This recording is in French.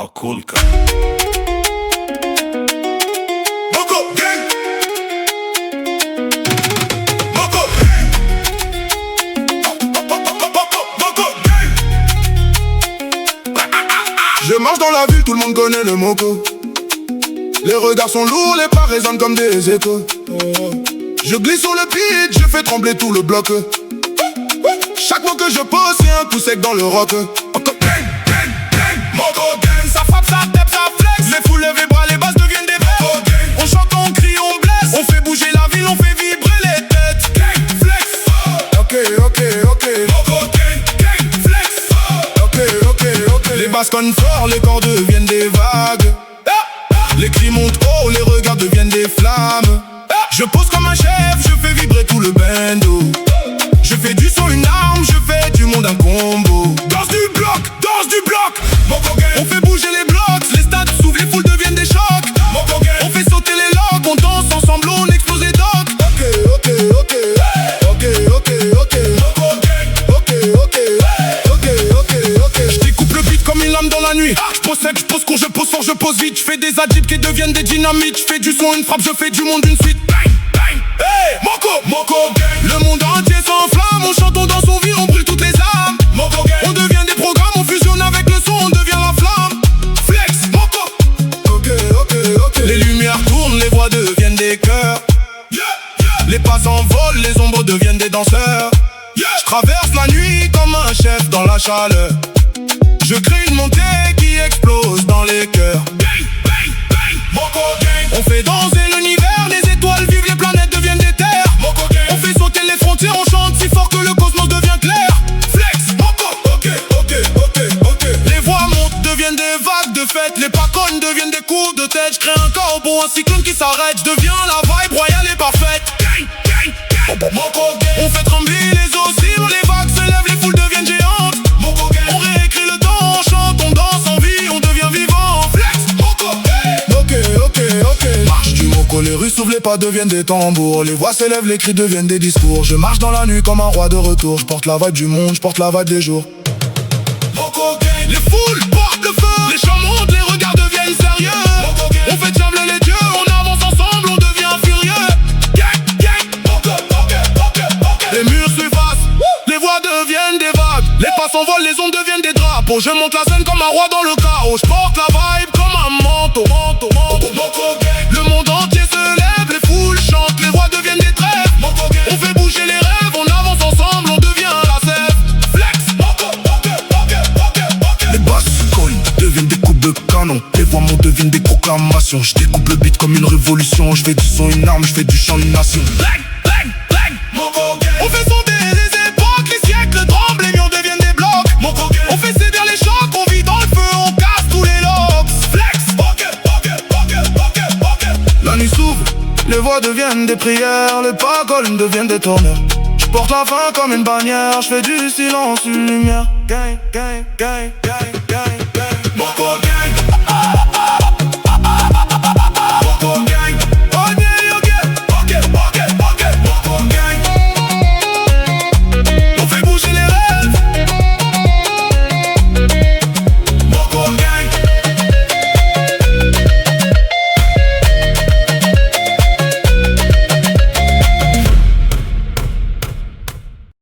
Akulka. Moko Gang. Moko Gang. Je marche dans la ville, tout le monde connaît le Moko. Les regards sont lourds, les pas résonnent comme des échos. Je glisse sur le beat, je fais trembler tout le bloc. Chaque mot que je pose, c'est un coup sec dans le rock. Moko Gang, gang, gang. Moko Gang, ça frappe, ça tape, ça flex. Les foules lèvent les bras, les basses deviennent des Moko Gang. On chante, on crie, on blesse. On fait bouger la ville, on fait vibrer les têtes. Gang, flex. Ok, ok, ok. Moko Gang, gang, flex. Ok, ok, ok. Les basses connent fort, les corps deviennent des vagues. Les cris montent haut, les regards deviennent des flammes. Je pose comme un chef, je fais vibrer tout le bando. Je fais du son une arme, je fais du monde un combo. Danse du bloc, danse du bloc. Moko Gang. On fait bouger les blocs, les stades s'ouvrent, les foules deviennent des chocs. Moko Gang. On fait sauter les locks, on danse ensemble, on explose les docks. Ok, ok, ok. Ok, ok, ok. Moko Gang. Ok, ok. Ok, ok, ok. Je découpe le beat comme une lame dans la nuit. Je pose sec, je pose court, je pose fort, je pose vite. Je fais des adjibs qui deviennent des dynamites. Je fais du son, une frappe, je fais du monde, une suite. Hey, Moko Gang. Le monde entier s'enflamme, on chante, on danse, on vit, on brûle toutes les âmes. Moko Gang. On devient des programmes, on fusionne avec le son, on devient la flamme. Flex, Moko. Ok, ok, ok. Les lumières tournent, les voix deviennent des chœurs. Les pas s'envolent, les ombres deviennent des danseurs. Je traverse la nuit comme un chef dans la chaleur. Je crée une montée qui explose dans les cœurs. Bang, bang, bang. Moko Gang. On fait danser l'univers, les étoiles vivent, les planètes deviennent des terres. Moko Gang. On fait sauter les frontières, on chante si fort que le cosmos devient clair. Flex, Moko. Ok, ok, ok, ok. Les voix montent, deviennent des vagues de fête. Les paconnes deviennent des coups de tête. Je crée un corbeau, un cyclone qui s'arrête. Je deviens la vibe royale et parfaite. Gang, gang, gang. Moko Gang. On fait trembler les oscilles, les vagues se lèvent, les foules deviennent géantes. Moko Gang. On réécrit le temps, on chante, on danse, on vit, on devient vivant. Flex, Moko. Ok, ok, ok. Marche du Moko, les rues s'ouvrent, les pas deviennent des tambours. Les voix s'élèvent, les cris deviennent des discours. Je marche dans la nuit comme un roi de retour. Je porte la vibe du monde, je porte la vibe des jours. Moko Gang. Les foules portent le feu, les chants montent, les regards deviennent sérieux. Moko Gang. On fait trembler les dieux, on avance ensemble, on devient furieux. Gang, gang, Moko, ok, ok, ok. Les murs s'effacent, les voix deviennent des vagues. Les pas s'envolent, les ondes deviennent des drapeaux. Je monte la scène comme un roi dans le chaos. Je porte la vibe comme un manteau. Moko Gang. Le monde entier se lève, les foules chantent, les voix deviennent des trêves. Moko Gang. On fait bouger les rêves, on avance ensemble, on devient la sève. Flex, Moko, ok, ok, ok, ok. Les basses collent, deviennent des coups de canon. Les voix montent, deviennent des proclamations. Je découpe le beat comme une révolution. Je fais du son une arme, je fais du chant une nation. Bang, bang, bang. Moko Gang. On fait sauter les époques, les siècles tremblent, les murs deviennent des blocs. Moko Gang. On fait sévir les chocs, on vit dans le feu, on casse tous les locks. Flex, ok, ok, ok, ok, ok. La nuit s'ouvre, les voix deviennent des prières, les paroles deviennent des tourneurs. Je porte la fin comme une bannière, je fais du silence une lumière. Gang, gang, gang, gang.